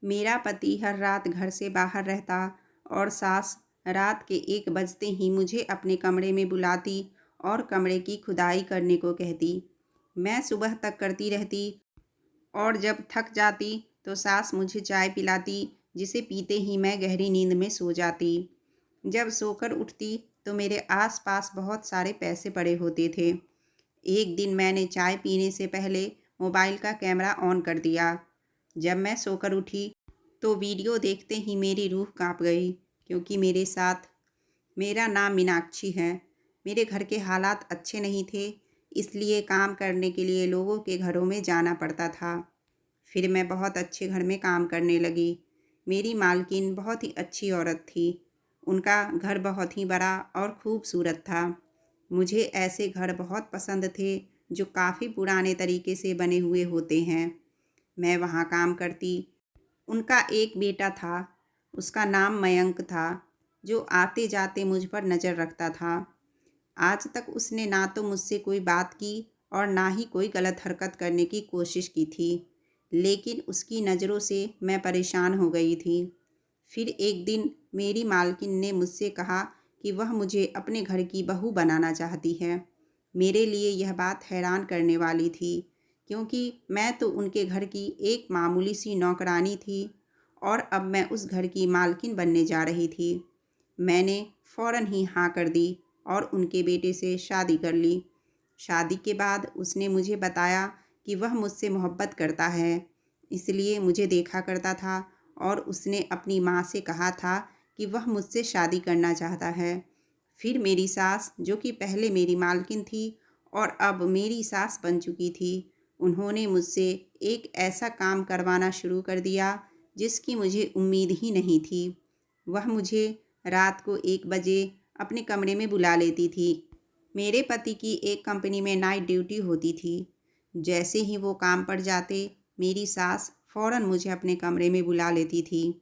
मेरा पति हर रात घर से बाहर रहता और सास रात के 1 बजते ही मुझे अपने कमरे में बुलाती और कमरे की खुदाई करने को कहती। मैं सुबह तक करती रहती और जब थक जाती तो सास मुझे चाय पिलाती, जिसे पीते ही मैं गहरी नींद में सो जाती। जब सोकर उठती तो मेरे आसपास बहुत सारे पैसे पड़े होते थे। एक दिन मैंने चाय पीने से पहले मोबाइल का कैमरा ऑन कर दिया। जब मैं सोकर उठी तो वीडियो देखते ही मेरी रूह कांप गई, क्योंकि मेरे साथ मेरा नाम मीनाक्षी है। मेरे घर के हालात अच्छे नहीं थे, इसलिए काम करने के लिए लोगों के घरों में जाना पड़ता था। फिर मैं बहुत अच्छे घर में काम करने लगी। मेरी मालकिन बहुत ही अच्छी औरत थी। उनका घर बहुत ही बड़ा और खूबसूरत था। मुझे ऐसे घर बहुत पसंद थे जो काफ़ी पुराने तरीके से बने हुए होते हैं। मैं वहाँ काम करती। उनका एक बेटा था, उसका नाम मयंक था, जो आते जाते मुझ पर नज़र रखता था। आज तक उसने ना तो मुझसे कोई बात की और ना ही कोई गलत हरकत करने की कोशिश की थी, लेकिन उसकी नज़रों से मैं परेशान हो गई थी। फिर एक दिन मेरी मालकिन ने मुझसे कहा कि वह मुझे अपने घर की बहू बनाना चाहती है। मेरे लिए यह बात हैरान करने वाली थी, क्योंकि मैं तो उनके घर की एक मामूली सी नौकरानी थी और अब मैं उस घर की मालकिन बनने जा रही थी। मैंने फ़ौरन ही हाँ कर दी और उनके बेटे से शादी कर ली। शादी के बाद उसने मुझे बताया कि वह मुझसे मोहब्बत करता है, इसलिए मुझे देखा करता था और उसने अपनी माँ से कहा था कि वह मुझसे शादी करना चाहता है। फिर मेरी सास, जो कि पहले मेरी मालकिन थी और अब मेरी सास बन चुकी थी, उन्होंने मुझसे एक ऐसा काम करवाना शुरू कर दिया जिसकी मुझे उम्मीद ही नहीं थी। वह मुझे रात को 1 बजे अपने कमरे में बुला लेती थी। मेरे पति की एक कंपनी में नाइट ड्यूटी होती थी। जैसे ही वो काम पर जाते, मेरी सास फ़ौरन मुझे अपने कमरे में बुला लेती थी।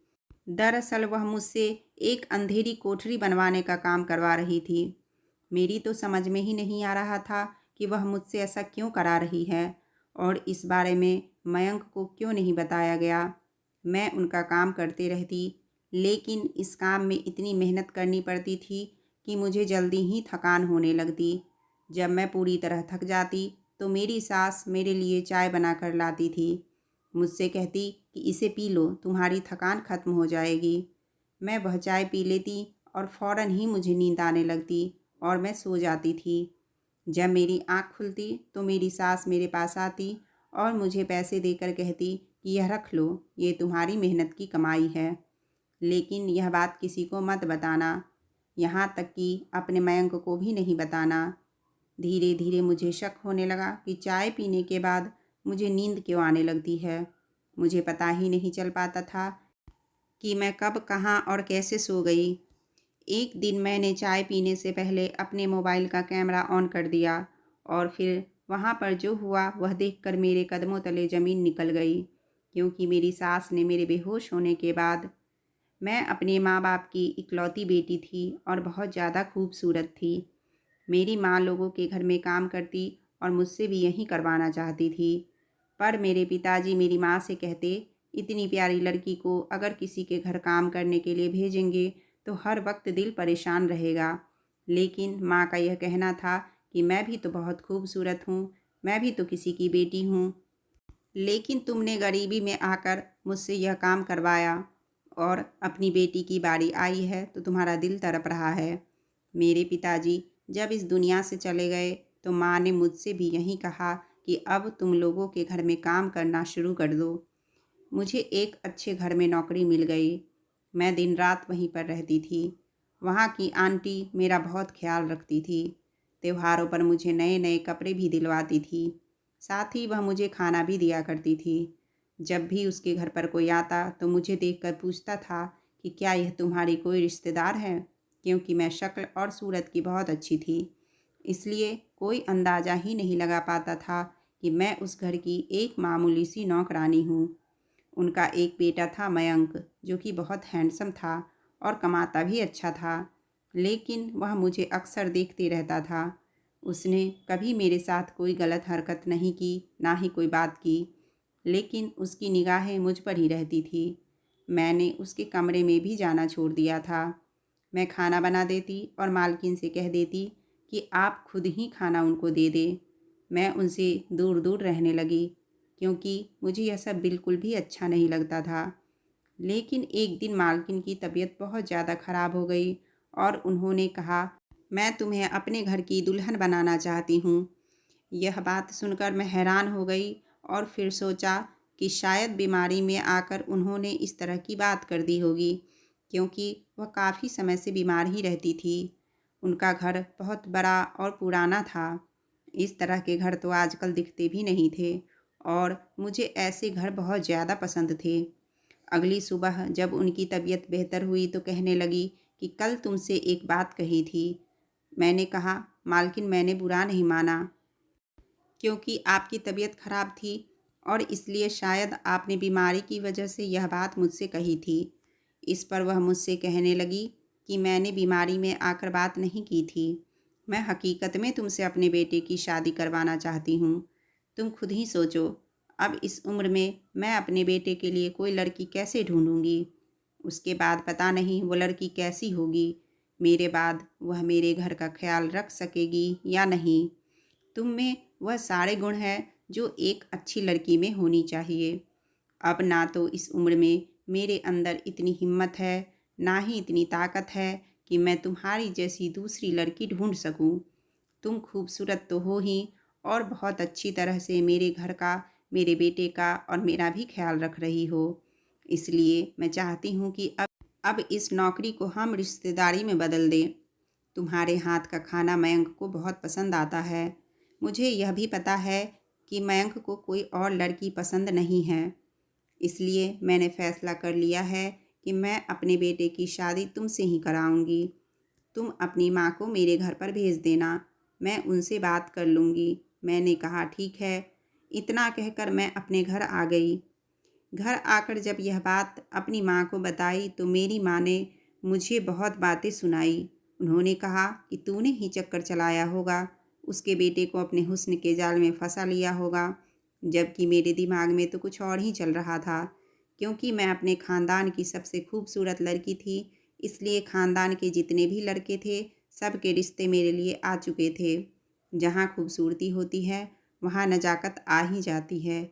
दरअसल वह मुझसे एक अंधेरी कोठरी बनवाने का काम करवा रही थी। मेरी तो समझ में ही नहीं आ रहा था कि वह मुझसे ऐसा क्यों करा रही है और इस बारे में मयंक को क्यों नहीं बताया गया। मैं उनका काम करते रहती, लेकिन इस काम में इतनी मेहनत करनी पड़ती थी कि मुझे जल्दी ही थकान होने लगती। जब मैं पूरी तरह थक जाती तो मेरी सास मेरे लिए चाय बना कर लाती थी। मुझसे कहती कि इसे पी लो, तुम्हारी थकान खत्म हो जाएगी। मैं वह चाय पी लेती और फ़ौरन ही मुझे नींद आने लगती और मैं सो जाती थी। जब मेरी आँख खुलती तो मेरी सास मेरे पास आती और मुझे पैसे देकर कहती कि यह रख लो, ये तुम्हारी मेहनत की कमाई है। लेकिन यह बात किसी को मत बताना, यहाँ तक कि अपने मयंक को भी नहीं बताना। धीरे धीरे मुझे शक होने लगा कि चाय पीने के बाद मुझे नींद क्यों आने लगती है। मुझे पता ही नहीं चल पाता था कि मैं कब, कहाँ और कैसे सो गई। एक दिन मैंने चाय पीने से पहले अपने मोबाइल का कैमरा ऑन कर दिया और फिर वहाँ पर जो हुआ वह देखकर मेरे कदमों तले ज़मीन निकल गई, क्योंकि मेरी सास ने मेरे बेहोश होने के बाद, मैं अपने माँ बाप की इकलौती बेटी थी और बहुत ज़्यादा खूबसूरत थी। मेरी माँ लोगों के घर में काम करती और मुझसे भी यही करवाना चाहती थी, पर मेरे पिताजी मेरी माँ से कहते, इतनी प्यारी लड़की को अगर किसी के घर काम करने के लिए भेजेंगे तो हर वक्त दिल परेशान रहेगा। लेकिन माँ का यह कहना था कि मैं भी तो बहुत खूबसूरत हूँ, मैं भी तो किसी की बेटी हूँ। लेकिन तुमने गरीबी में आकर मुझसे यह काम करवाया और अपनी बेटी की बारी आई है तो तुम्हारा दिल तड़प रहा है। मेरे पिताजी जब इस दुनिया से चले गए तो माँ ने मुझसे भी यही कहा कि अब तुम लोगों के घर में काम करना शुरू कर दो। मुझे एक अच्छे घर में नौकरी मिल गई। मैं दिन रात वहीं पर रहती थी। वहाँ की आंटी मेरा बहुत ख्याल रखती थी। त्योहारों पर मुझे नए नए कपड़े भी दिलवाती थी। साथ ही वह मुझे खाना भी दिया करती थी। जब भी उसके घर पर कोई आता तो मुझे देखकर पूछता था कि क्या यह तुम्हारी कोई रिश्तेदार है, क्योंकि मैं शक्ल और सूरत की बहुत अच्छी थी। इसलिए कोई अंदाज़ा ही नहीं लगा पाता था कि मैं उस घर की एक मामूली सी नौकरानी हूँ। उनका एक बेटा था मयंक, जो कि बहुत हैंडसम था और कमाता भी अच्छा था, लेकिन वह मुझे अक्सर देखते रहता था। उसने कभी मेरे साथ कोई गलत हरकत नहीं की, ना ही कोई बात की, लेकिन उसकी निगाहें मुझ पर ही रहती थी। मैंने उसके कमरे में भी जाना छोड़ दिया था। मैं खाना बना देती और मालकिन से कह देती कि आप खुद ही खाना उनको दे दें। मैं उनसे दूर दूर रहने लगी क्योंकि मुझे यह सब बिल्कुल भी अच्छा नहीं लगता था। लेकिन एक दिन मालकिन की तबीयत बहुत ज़्यादा ख़राब हो गई और उन्होंने कहा, मैं तुम्हें अपने घर की दुल्हन बनाना चाहती हूँ। यह बात सुनकर मैं हैरान हो गई और फिर सोचा कि शायद बीमारी में आकर उन्होंने इस तरह की बात कर दी होगी, क्योंकि वह काफ़ी समय से बीमार ही रहती थी। उनका घर बहुत बड़ा और पुराना था। इस तरह के घर तो आजकल दिखते भी नहीं थे और मुझे ऐसे घर बहुत ज़्यादा पसंद थे। अगली सुबह जब उनकी तबीयत बेहतर हुई तो कहने लगी कि कल तुमसे एक बात कही थी। मैंने कहा, मालकिन मैंने बुरा नहीं माना, क्योंकि आपकी तबीयत ख़राब थी और इसलिए शायद आपने बीमारी की वजह से यह बात मुझसे कही थी। इस पर वह मुझसे कहने लगी कि मैंने बीमारी में आकर बात नहीं की थी। मैं हकीकत में तुमसे अपने बेटे की शादी करवाना चाहती हूँ। तुम खुद ही सोचो, अब इस उम्र में मैं अपने बेटे के लिए कोई लड़की कैसे ढूंढूंगी? उसके बाद पता नहीं वो लड़की कैसी होगी। मेरे बाद वह मेरे घर का ख्याल रख सकेगी या नहीं। तुम में वह सारे गुण हैं जो एक अच्छी लड़की में होनी चाहिए। अब ना तो इस उम्र में मेरे अंदर इतनी हिम्मत है, ना ही इतनी ताकत है कि मैं तुम्हारी जैसी दूसरी लड़की ढूंढ सकूं। तुम खूबसूरत तो हो ही और बहुत अच्छी तरह से मेरे घर का, मेरे बेटे का और मेरा भी ख्याल रख रही हो। इसलिए मैं चाहती हूँ कि अब इस नौकरी को हम रिश्तेदारी में बदल दें। तुम्हारे हाथ का खाना मयंक को बहुत पसंद आता है। मुझे यह भी पता है कि मयंक को कोई और लड़की पसंद नहीं है। इसलिए मैंने फैसला कर लिया है कि मैं अपने बेटे की शादी तुमसे ही कराऊंगी। तुम अपनी माँ को मेरे घर पर भेज देना, मैं उनसे बात कर लूँगी। मैंने कहा, ठीक है। इतना कहकर मैं अपने घर आ गई। घर आकर जब यह बात अपनी माँ को बताई तो मेरी माँ ने मुझे बहुत बातें सुनाई। उन्होंने कहा कि तूने ही चक्कर चलाया होगा, उसके बेटे को अपने हुस्न के जाल में फंसा लिया होगा। जबकि मेरे दिमाग में तो कुछ और ही चल रहा था, क्योंकि मैं अपने ख़ानदान की सबसे खूबसूरत लड़की थी। इसलिए ख़ानदान के जितने भी लड़के थे, सब के रिश्ते मेरे लिए आ चुके थे। जहाँ खूबसूरती होती है वहाँ नज़ाकत आ ही जाती है।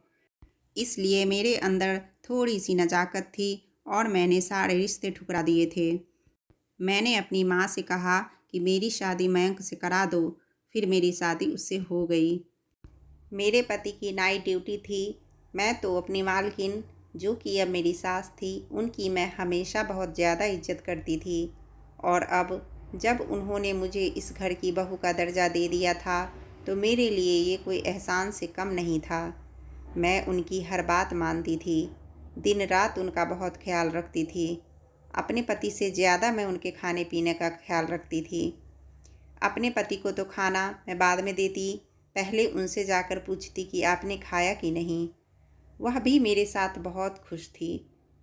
इसलिए मेरे अंदर थोड़ी सी नज़ाकत थी और मैंने सारे रिश्ते ठुकरा दिए थे। मैंने अपनी माँ से कहा कि मेरी शादी मयंक से करा दो। फिर मेरी शादी उससे हो गई। मेरे पति की नाइट ड्यूटी थी। मैं तो अपनी मालकिन, जो कि अब मेरी सास थी, उनकी मैं हमेशा बहुत ज़्यादा इज्जत करती थी। और अब जब उन्होंने मुझे इस घर की बहू का दर्जा दे दिया था तो मेरे लिए ये कोई एहसान से कम नहीं था। मैं उनकी हर बात मानती थी, दिन रात उनका बहुत ख्याल रखती थी। अपने पति से ज़्यादा मैं उनके खाने पीने का ख्याल रखती थी। अपने पति को तो खाना मैं बाद में देती, पहले उनसे जाकर पूछती कि आपने खाया कि नहीं। वह भी मेरे साथ बहुत खुश थी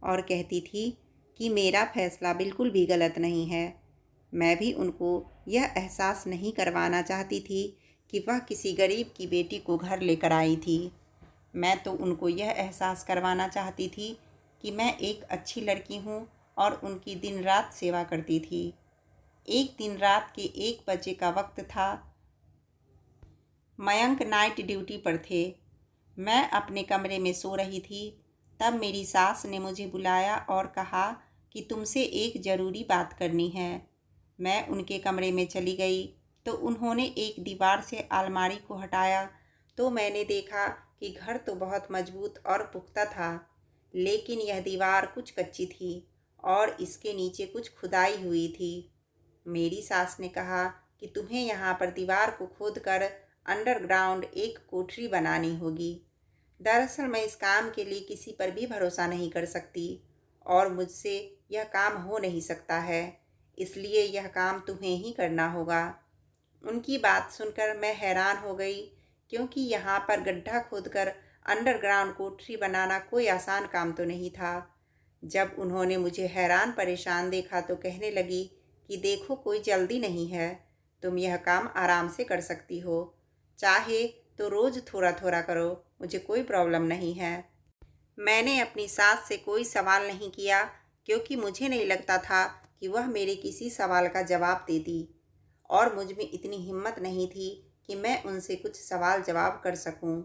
और कहती थी कि मेरा फैसला बिल्कुल भी गलत नहीं है। मैं भी उनको यह एहसास नहीं करवाना चाहती थी कि वह किसी गरीब की बेटी को घर लेकर आई थी। मैं तो उनको यह एहसास करवाना चाहती थी कि मैं एक अच्छी लड़की हूँ और उनकी दिन रात सेवा करती थी। एक दिन रात के 1 बजे का वक्त था। मयंक नाइट ड्यूटी पर थे। मैं अपने कमरे में सो रही थी। तब मेरी सास ने मुझे बुलाया और कहा कि तुमसे एक ज़रूरी बात करनी है। मैं उनके कमरे में चली गई तो उन्होंने एक दीवार से अलमारी को हटाया तो मैंने देखा कि घर तो बहुत मजबूत और पुख्ता था, लेकिन यह दीवार कुछ कच्ची थी और इसके नीचे कुछ खुदाई हुई थी। मेरी सास ने कहा कि तुम्हें यहाँ पर दीवार को खोदकर अंडरग्राउंड एक कोठरी बनानी होगी। दरअसल मैं इस काम के लिए किसी पर भी भरोसा नहीं कर सकती और मुझसे यह काम हो नहीं सकता है, इसलिए यह काम तुम्हें ही करना होगा। उनकी बात सुनकर मैं हैरान हो गई, क्योंकि यहाँ पर गड्ढा खोदकर अंडरग्राउंड कोठरी बनाना कोई आसान काम तो नहीं था। जब उन्होंने मुझे हैरान परेशान देखा तो कहने लगी कि देखो, कोई जल्दी नहीं है, तुम यह काम आराम से कर सकती हो। चाहे तो रोज़ थोड़ा थोड़ा करो, मुझे कोई प्रॉब्लम नहीं है। मैंने अपनी सास से कोई सवाल नहीं किया क्योंकि मुझे नहीं लगता था कि वह मेरे किसी सवाल का जवाब देती और मुझ में इतनी हिम्मत नहीं थी कि मैं उनसे कुछ सवाल जवाब कर सकूं।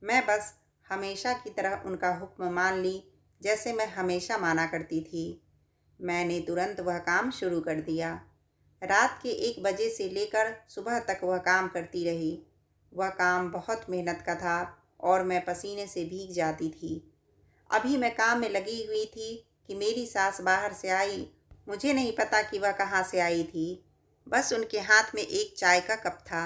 मैं बस हमेशा की तरह उनका हुक्म मान ली जैसे मैं हमेशा माना करती थी। मैंने तुरंत वह काम शुरू कर दिया। रात के 1 बजे से लेकर सुबह तक वह काम करती रही। वह काम बहुत मेहनत का था और मैं पसीने से भीग जाती थी। अभी मैं काम में लगी हुई थी कि मेरी सास बाहर से आई। मुझे नहीं पता कि वह कहाँ से आई थी। बस उनके हाथ में एक चाय का कप था।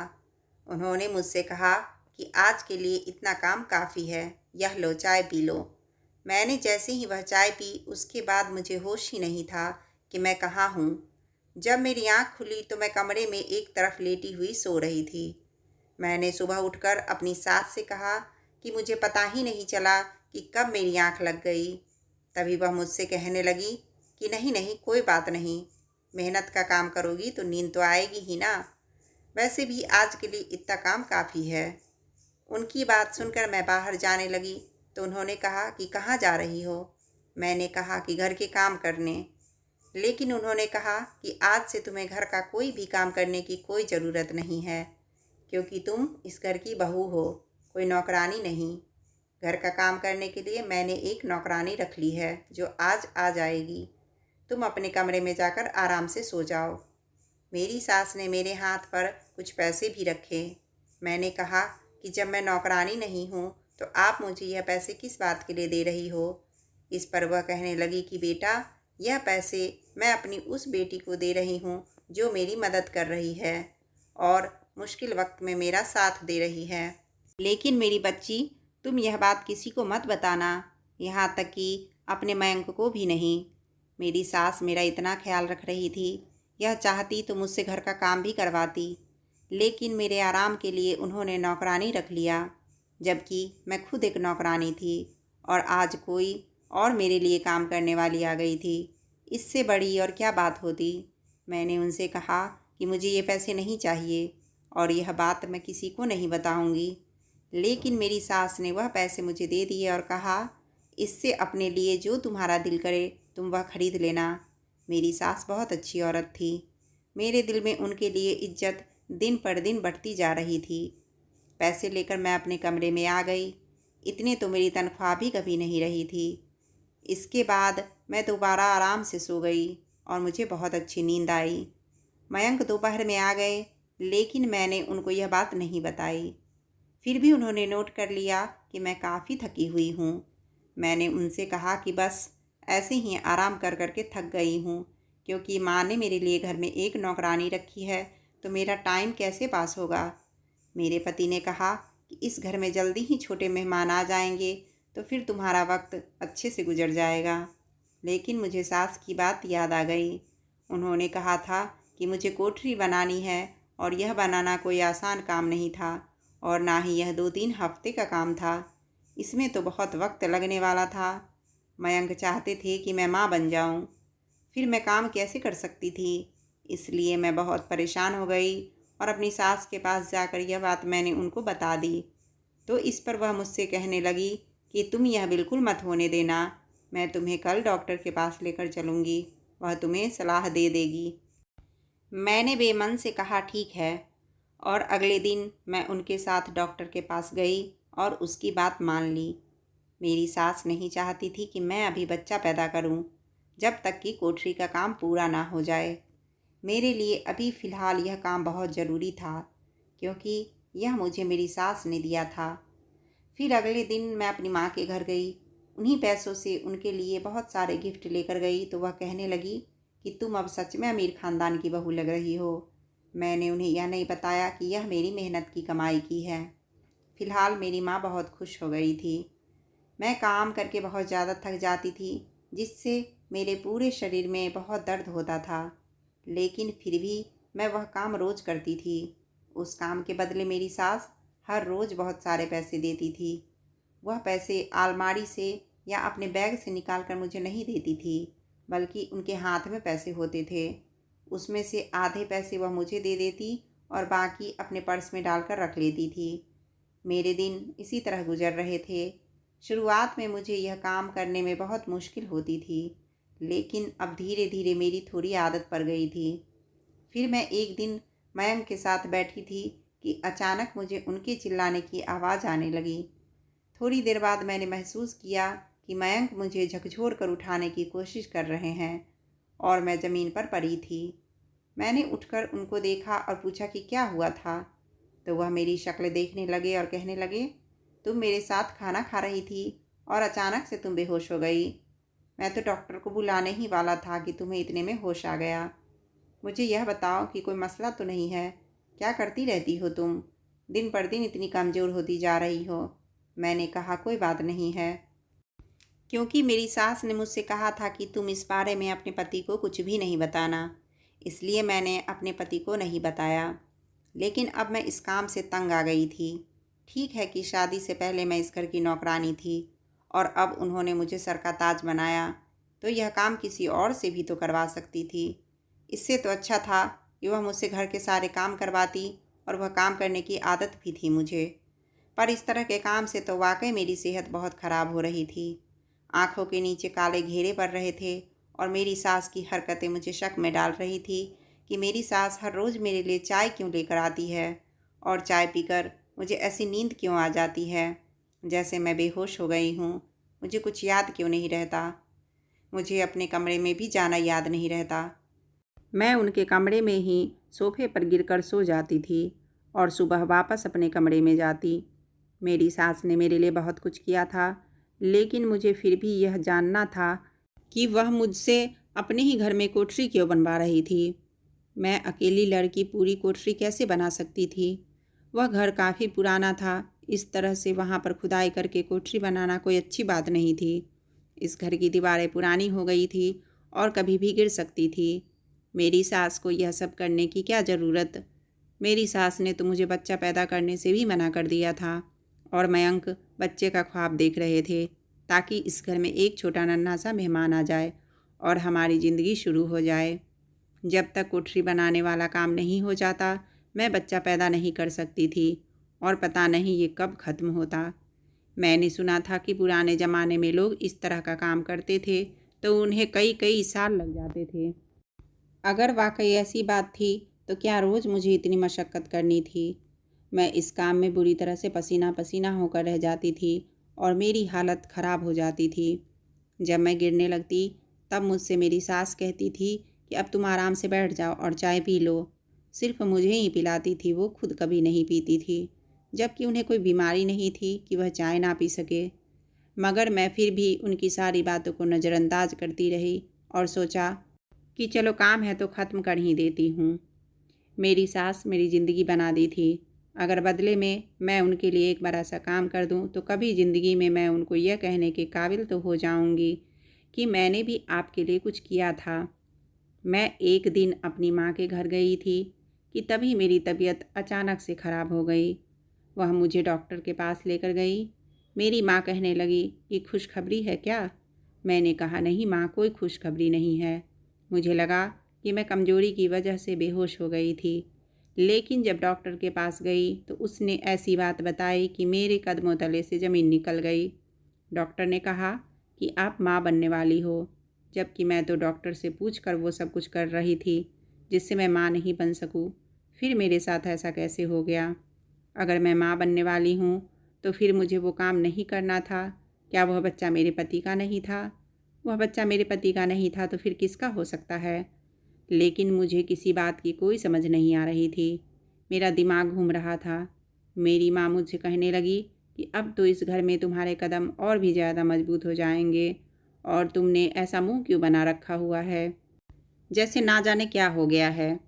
उन्होंने मुझसे कहा कि आज के लिए इतना काम काफ़ी है, यह लो चाय पी लो। मैंने जैसे ही वह चाय पी उसके बाद मुझे होश ही नहीं था कि मैं कहाँ हूँ। जब मेरी आँख खुली तो मैं कमरे में एक तरफ लेटी हुई सो रही थी। मैंने सुबह उठकर अपनी सास से कहा कि मुझे पता ही नहीं चला कि कब मेरी आँख लग गई। तभी वह मुझसे कहने लगी कि नहीं नहीं कोई बात नहीं, मेहनत का काम करोगी तो नींद तो आएगी ही ना। वैसे भी आज के लिए इतना काम काफ़ी है। उनकी बात सुनकर मैं बाहर जाने लगी तो उन्होंने कहा कि कहाँ जा रही हो। मैंने कहा कि घर के काम करने। लेकिन उन्होंने कहा कि आज से तुम्हें घर का कोई भी काम करने की कोई ज़रूरत नहीं है क्योंकि तुम इस घर की बहू हो, कोई नौकरानी नहीं। घर का काम करने के लिए मैंने एक नौकरानी रख ली है जो आज आ जाएगी। तुम अपने कमरे में जाकर आराम से सो जाओ। मेरी सास ने मेरे हाथ पर कुछ पैसे भी रखे। मैंने कहा कि जब मैं नौकरानी नहीं हूँ तो आप मुझे यह पैसे किस बात के लिए दे रही हो। इस पर वह कहने लगी कि बेटा, यह पैसे मैं अपनी उस बेटी को दे रही हूँ जो मेरी मदद कर रही है और मुश्किल वक्त में मेरा साथ दे रही है। लेकिन मेरी बच्ची, तुम यह बात किसी को मत बताना, यहाँ तक कि अपने मयंक को भी नहीं। मेरी सास मेरा इतना ख्याल रख रही थी। यह चाहती तो मुझसे घर का काम भी करवाती, लेकिन मेरे आराम के लिए उन्होंने नौकरानी रख लिया, जबकि मैं खुद एक नौकरानी थी और आज कोई और मेरे लिए काम करने वाली आ गई थी। इससे बड़ी और क्या बात होती। मैंने उनसे कहा कि मुझे ये पैसे नहीं चाहिए और यह बात मैं किसी को नहीं बताऊंगी। लेकिन मेरी सास ने वह पैसे मुझे दे दिए और कहा, इससे अपने लिए जो तुम्हारा दिल करे तुम वह खरीद लेना। मेरी सास बहुत अच्छी औरत थी। मेरे दिल में उनके लिए इज्जत दिन पर दिन बढ़ती जा रही थी। पैसे लेकर मैं अपने कमरे में आ गई। इतने तो मेरी तनख्वाह भी कभी नहीं रही थी। इसके बाद मैं दोबारा आराम से सो गई और मुझे बहुत अच्छी नींद आई। मयंक दोपहर में आ गए, लेकिन मैंने उनको यह बात नहीं बताई। फिर भी उन्होंने नोट कर लिया कि मैं काफ़ी थकी हुई हूँ। मैंने उनसे कहा कि बस ऐसे ही आराम कर कर के थक गई हूँ, क्योंकि माँ ने मेरे लिए घर में एक नौकरानी रखी है तो मेरा टाइम कैसे पास होगा। मेरे पति ने कहा कि इस घर में जल्दी ही छोटे मेहमान आ जाएंगे तो फिर तुम्हारा वक्त अच्छे से गुजर जाएगा। लेकिन मुझे सास की बात याद आ गई। उन्होंने कहा था कि मुझे कोठरी बनानी है और यह बनाना कोई आसान काम नहीं था और ना ही यह 2-3 हफ्ते का काम था। इसमें तो बहुत वक्त लगने वाला था। मयंक चाहते थे कि मैं माँ बन जाऊँ, फिर मैं काम कैसे कर सकती थी। इसलिए मैं बहुत परेशान हो गई और अपनी सास के पास जाकर यह बात मैंने उनको बता दी। तो इस पर वह मुझसे कहने लगी कि तुम यह बिल्कुल मत होने देना, मैं तुम्हें कल डॉक्टर के पास लेकर चलूँगी, वह तुम्हें सलाह दे देगी। मैंने बेमन से कहा ठीक है और अगले दिन मैं उनके साथ डॉक्टर के पास गई और उसकी बात मान ली। मेरी सास नहीं चाहती थी कि मैं अभी बच्चा पैदा करूं, जब तक कि कोठरी का काम पूरा ना हो जाए। मेरे लिए अभी फ़िलहाल यह काम बहुत ज़रूरी था, क्योंकि यह मुझे मेरी सास ने दिया था। फिर अगले दिन मैं अपनी माँ के घर गई। उन्हीं पैसों से उनके लिए बहुत सारे गिफ्ट लेकर गई तो वह कहने लगी कि तुम अब सच में अमीर ख़ानदान की बहू लग रही हो। मैंने उन्हें यह नहीं बताया कि यह मेरी मेहनत की कमाई की है। फ़िलहाल मेरी माँ बहुत खुश हो गई थी। मैं काम करके बहुत ज़्यादा थक जाती थी, जिससे मेरे पूरे शरीर में बहुत दर्द होता था, लेकिन फिर भी मैं वह काम रोज़ करती थी। उस काम के बदले मेरी सास हर रोज़ बहुत सारे पैसे देती थी। वह पैसे अलमारी से या अपने बैग से निकाल कर मुझे नहीं देती थी, बल्कि उनके हाथ में पैसे होते थे। उसमें से आधे पैसे वह मुझे दे देती और बाकी अपने पर्स में डालकर रख लेती थी। मेरे दिन इसी तरह गुजर रहे थे। शुरुआत में मुझे यह काम करने में बहुत मुश्किल होती थी, लेकिन अब धीरे धीरे मेरी थोड़ी आदत पड़ गई थी। फिर मैं एक दिन मयंक के साथ बैठी थी कि अचानक मुझे उनके चिल्लाने की आवाज़ आने लगी। थोड़ी देर बाद मैंने महसूस किया कि मयंक मुझे झकझोर कर उठाने की कोशिश कर रहे हैं और मैं ज़मीन पर पड़ी थी। मैंने उठकर उनको देखा और पूछा कि क्या हुआ था, तो वह मेरी शक्ल देखने लगे और कहने लगे, तुम मेरे साथ खाना खा रही थी और अचानक से तुम बेहोश हो गई। मैं तो डॉक्टर को बुलाने ही वाला था कि तुम्हें इतने में होश आ गया। मुझे यह बताओ कि कोई मसला तो नहीं है? क्या करती रहती हो तुम? दिन पर दिन इतनी कमज़ोर होती जा रही हो। मैंने कहा, कोई बात नहीं है, क्योंकि मेरी सास ने मुझसे कहा था कि तुम इस बारे में अपने पति को कुछ भी नहीं बताना, इसलिए मैंने अपने पति को नहीं बताया। लेकिन अब मैं इस काम से तंग आ गई थी। ठीक है कि शादी से पहले मैं इस घर की नौकरानी थी और अब उन्होंने मुझे सर का ताज बनाया, तो यह काम किसी और से भी तो करवा सकती थी। इससे तो अच्छा था कि वह मुझसे घर के सारे काम करवाती, और वह काम करने की आदत भी थी मुझे। पर इस तरह के काम से तो वाकई मेरी सेहत बहुत ख़राब हो रही थी। आँखों के नीचे काले घेरे पड़ रहे थे और मेरी सास की हरकतें मुझे शक में डाल रही थी कि मेरी सास हर रोज़ मेरे लिए चाय क्यों लेकर आती है और चाय पीकर मुझे ऐसी नींद क्यों आ जाती है जैसे मैं बेहोश हो गई हूँ। मुझे कुछ याद क्यों नहीं रहता? मुझे अपने कमरे में भी जाना याद नहीं रहता। मैं उनके कमरे में ही सोफे पर गिरकर सो जाती थी और सुबह वापस अपने कमरे में जाती। मेरी सास ने मेरे लिए बहुत कुछ किया था, लेकिन मुझे फिर भी यह जानना था कि वह मुझसे अपने ही घर में कोठरी क्यों बनवा रही थी। मैं अकेली लड़की पूरी कोठरी कैसे बना सकती थी? वह घर काफ़ी पुराना था, इस तरह से वहाँ पर खुदाई करके कोठरी बनाना कोई अच्छी बात नहीं थी। इस घर की दीवारें पुरानी हो गई थी और कभी भी गिर सकती थी। मेरी सास को यह सब करने की क्या ज़रूरत? मेरी सास ने तो मुझे बच्चा पैदा करने से भी मना कर दिया था और मयंक बच्चे का ख्वाब देख रहे थे ताकि इस घर में एक छोटा नन्हा सा मेहमान आ जाए और हमारी ज़िंदगी शुरू हो जाए। जब तक कोठरी बनाने वाला काम नहीं हो जाता, मैं बच्चा पैदा नहीं कर सकती थी और पता नहीं ये कब ख़त्म होता। मैंने सुना था कि पुराने ज़माने में लोग इस तरह का काम करते थे तो उन्हें कई कई साल लग जाते थे। अगर वाकई ऐसी बात थी तो क्या रोज़ मुझे इतनी मशक्क़त करनी थी? मैं इस काम में बुरी तरह से पसीना पसीना होकर रह जाती थी और मेरी हालत ख़राब हो जाती थी। जब मैं गिरने लगती तब मुझसे मेरी सास कहती थी कि अब तुम आराम से बैठ जाओ और चाय पी लो। सिर्फ मुझे ही पिलाती थी, वो खुद कभी नहीं पीती थी, जबकि उन्हें कोई बीमारी नहीं थी कि वह चाय ना पी सके। मगर मैं फिर भी उनकी सारी बातों को नज़रअंदाज करती रही और सोचा कि चलो काम है तो ख़त्म कर ही देती हूँ। मेरी सास मेरी ज़िंदगी बना दी थी। अगर बदले में मैं उनके लिए एक बड़ा सा काम कर दूँ तो कभी ज़िंदगी में मैं उनको यह कहने के काबिल तो हो जाऊँगी कि मैंने भी आपके लिए कुछ किया था। मैं एक दिन अपनी माँ के घर गई थी कि तभी मेरी तबीयत अचानक से ख़राब हो गई। वह मुझे डॉक्टर के पास लेकर गई। मेरी माँ कहने लगी कि खुशखबरी है क्या? मैंने कहा, नहीं माँ, कोई खुशखबरी नहीं है। मुझे लगा कि मैं कमज़ोरी की वजह से बेहोश हो गई थी, लेकिन जब डॉक्टर के पास गई तो उसने ऐसी बात बताई कि मेरे कदमों तले से ज़मीन निकल गई। डॉक्टर ने कहा कि आप माँ बनने वाली हो, जबकि मैं तो डॉक्टर से पूछकर वो सब कुछ कर रही थी जिससे मैं माँ नहीं बन सकूँ। फिर मेरे साथ ऐसा कैसे हो गया? अगर मैं माँ बनने वाली हूँ तो फिर मुझे वो काम नहीं करना था। क्या वह बच्चा मेरे पति का नहीं था? वह बच्चा मेरे पति का नहीं था तो फिर किसका हो सकता है? लेकिन मुझे किसी बात की कोई समझ नहीं आ रही थी। मेरा दिमाग घूम रहा था। मेरी माँ मुझसे कहने लगी कि अब तो इस घर में तुम्हारे कदम और भी ज़्यादा मजबूत हो जाएंगे और तुमने ऐसा मुंह क्यों बना रखा हुआ है जैसे ना जाने क्या हो गया है।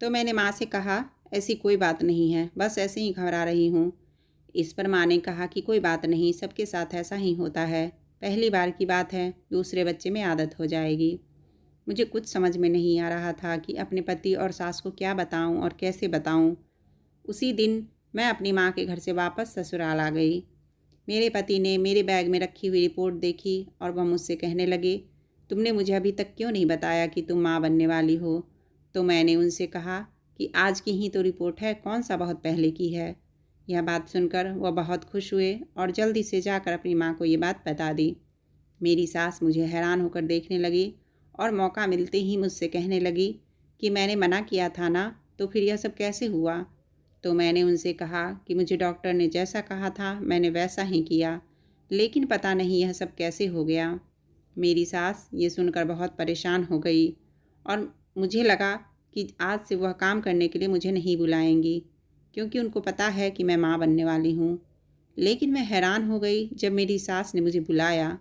तो मैंने माँ से कहा, ऐसी कोई बात नहीं है, बस ऐसे ही घबरा रही हूँ। इस पर माँ ने कहा कि कोई बात नहीं, सबके साथ ऐसा ही होता है, पहली बार की बात है, दूसरे बच्चे में आदत हो जाएगी। मुझे कुछ समझ में नहीं आ रहा था कि अपने पति और सास को क्या बताऊं और कैसे बताऊं। उसी दिन मैं अपनी माँ के घर से वापस ससुराल आ गई। मेरे पति ने मेरे बैग में रखी हुई रिपोर्ट देखी और वह मुझसे कहने लगे, तुमने मुझे अभी तक क्यों नहीं बताया कि तुम माँ बनने वाली हो? तो मैंने उनसे कहा कि आज की ही तो रिपोर्ट है, कौन सा बहुत पहले की है। यह बात सुनकर वह बहुत खुश हुए और जल्दी से जाकर अपनी माँ को ये बात बता दी। मेरी सास मुझे हैरान होकर देखने लगी और मौका मिलते ही मुझसे कहने लगी कि मैंने मना किया था ना, तो फिर यह सब कैसे हुआ? तो मैंने उनसे कहा कि मुझे डॉक्टर ने जैसा कहा था मैंने वैसा ही किया, लेकिन पता नहीं यह सब कैसे हो गया। मेरी सास ये सुनकर बहुत परेशान हो गई और मुझे लगा कि आज से वह काम करने के लिए मुझे नहीं बुलाएंगी, क्योंकि उनको पता है कि मैं माँ बनने वाली हूँ। लेकिन मैं हैरान हो गई जब मेरी सास ने मुझे बुलाया।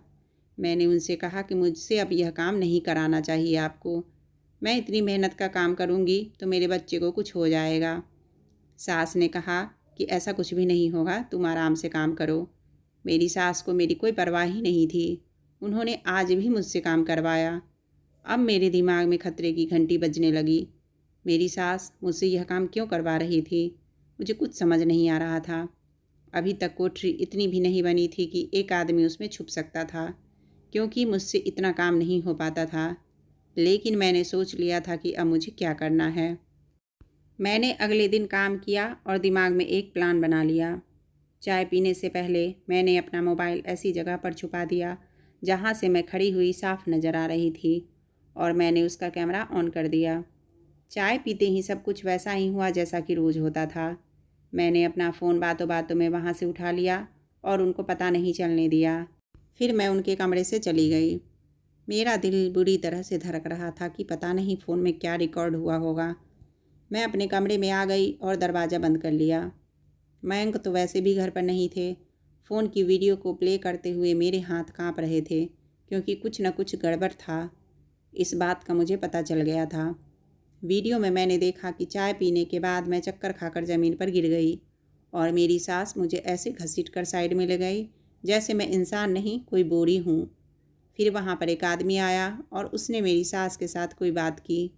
मैंने उनसे कहा कि मुझसे अब यह काम नहीं कराना चाहिए आपको। मैं इतनी मेहनत का काम करूँगी तो मेरे बच्चे को कुछ हो जाएगा। सास ने कहा कि ऐसा कुछ भी नहीं होगा, तुम आराम से काम करो। मेरी सास को मेरी कोई परवाह ही नहीं थी। उन्होंने आज भी मुझसे काम करवाया। अब मेरे दिमाग में खतरे की घंटी बजने लगी। मेरी सास मुझसे यह काम क्यों करवा रही थी, मुझे कुछ समझ नहीं आ रहा था। अभी तक कोठरी इतनी भी नहीं बनी थी कि एक आदमी उसमें छुप सकता था, क्योंकि मुझसे इतना काम नहीं हो पाता था। लेकिन मैंने सोच लिया था कि अब मुझे क्या करना है। मैंने अगले दिन काम किया और दिमाग में एक प्लान बना लिया। चाय पीने से पहले मैंने अपना मोबाइल ऐसी जगह पर छुपा दिया जहाँ से मैं खड़ी हुई साफ नज़र आ रही थी, और मैंने उसका कैमरा ऑन कर दिया। चाय पीते ही सब कुछ वैसा ही हुआ जैसा कि रोज़ होता था। मैंने अपना फ़ोन बातों बातों में वहाँ से उठा लिया और उनको पता नहीं चलने दिया। फिर मैं उनके कमरे से चली गई। मेरा दिल बुरी तरह से धड़क रहा था कि पता नहीं फ़ोन में क्या रिकॉर्ड हुआ होगा। मैं अपने कमरे में आ गई और दरवाज़ा बंद कर लिया। मयंक तो वैसे भी घर पर नहीं थे। फ़ोन की वीडियो को प्ले करते हुए मेरे हाथ कांप रहे थे, क्योंकि कुछ न कुछ गड़बड़ था। इस बात का मुझे पता चल गया था। वीडियो में मैंने देखा कि चाय पीने के बाद मैं चक्कर खाकर ज़मीन पर गिर गई और मेरी सास मुझे ऐसे घसीट कर साइड में ले गई जैसे मैं इंसान नहीं कोई बोरी हूँ। फिर वहाँ पर एक आदमी आया और उसने मेरी सास के साथ कोई बात की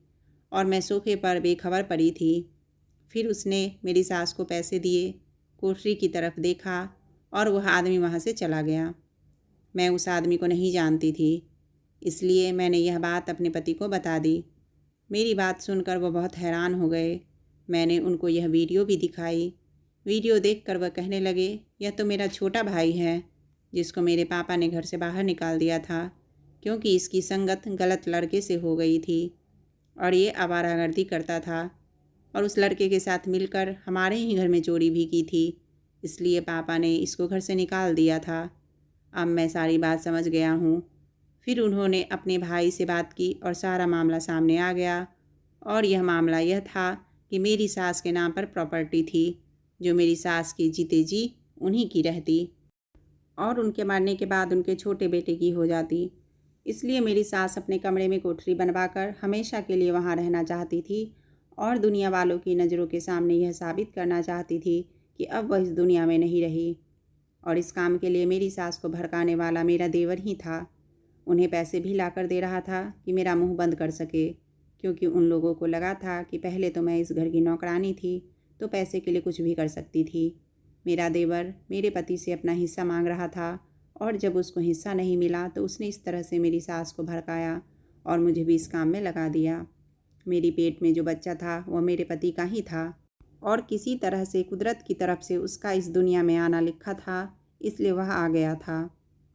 और मैं सोफे पर बेखबर पड़ी थी। फिर उसने मेरी सास को पैसे दिए, कोठरी की तरफ देखा और वह आदमी वहाँ से चला गया। मैं उस आदमी को नहीं जानती थी, इसलिए मैंने यह बात अपने पति को बता दी। मेरी बात सुनकर वह बहुत हैरान हो गए। मैंने उनको यह वीडियो भी दिखाई। वीडियो देखकर वह कहने लगे, यह तो मेरा छोटा भाई है, जिसको मेरे पापा ने घर से बाहर निकाल दिया था, क्योंकि इसकी संगत गलत लड़के से हो गई थी और ये आवारागर्दी करता था और उस लड़के के साथ मिलकर हमारे ही घर में चोरी भी की थी। इसलिए पापा ने इसको घर से निकाल दिया था। अब मैं सारी बात समझ गया हूँ। फिर उन्होंने अपने भाई से बात की और सारा मामला सामने आ गया। और यह मामला यह था कि मेरी सास के नाम पर प्रॉपर्टी थी, जो मेरी सास के जीते जी उन्हीं की रहती और उनके मरने के बाद उनके छोटे बेटे की हो जाती। इसलिए मेरी सास अपने कमरे में कोठरी बनवाकर हमेशा के लिए वहाँ रहना चाहती थी और दुनिया वालों की नज़रों के सामने यह साबित करना चाहती थी कि अब वह इस दुनिया में नहीं रही। और इस काम के लिए मेरी सास को भड़काने वाला मेरा देवर ही था। उन्हें पैसे भी लाकर दे रहा था कि मेरा मुंह बंद कर सके, क्योंकि उन लोगों को लगा था कि पहले तो मैं इस घर की नौकरानी थी, तो पैसे के लिए कुछ भी कर सकती थी। मेरा देवर मेरे पति से अपना हिस्सा मांग रहा था और जब उसको हिस्सा नहीं मिला तो उसने इस तरह से मेरी सास को भड़काया और मुझे भी इस काम में लगा दिया। मेरी पेट में जो बच्चा था वह मेरे पति का ही था और किसी तरह से कुदरत की तरफ से उसका इस दुनिया में आना लिखा था, इसलिए वह आ गया था।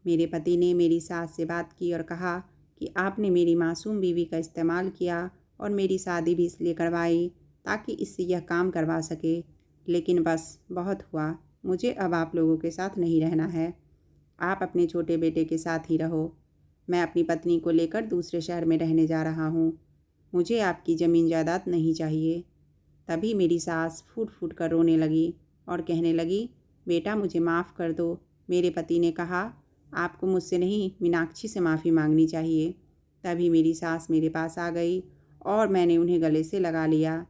मेरे पति ने मेरी सास से बात की और कहा कि आपने मेरी मासूम बीवी का इस्तेमाल किया और मेरी शादी भी इसलिए करवाई ताकि इससे यह काम करवा सके। लेकिन बस बहुत हुआ, मुझे अब आप लोगों के साथ नहीं रहना है। आप अपने छोटे बेटे के साथ ही रहो। मैं अपनी पत्नी को लेकर दूसरे शहर में रहने जा रहा हूँ। मुझे आपकी ज़मीन जायदाद नहीं चाहिए। तभी मेरी सास फूट फूट कर रोने लगी और कहने लगी, बेटा मुझे माफ़ कर दो। मेरे पति ने कहा आपको मुझसे नहीं मीनाक्षी से माफ़ी मांगनी चाहिए। तभी मेरी सास मेरे पास आ गई और मैंने उन्हें गले से लगा लिया।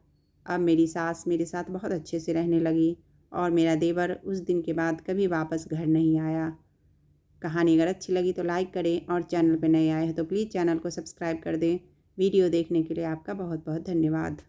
अब मेरी सास मेरे साथ बहुत अच्छे से रहने लगी और मेरा देवर उस दिन के बाद कभी वापस घर नहीं आया। कहानी अगर अच्छी लगी तो लाइक करें और चैनल पर नए आए हैं तो प्लीज़ चैनल को सब्सक्राइब कर दें। वीडियो देखने के लिए आपका बहुत बहुत धन्यवाद।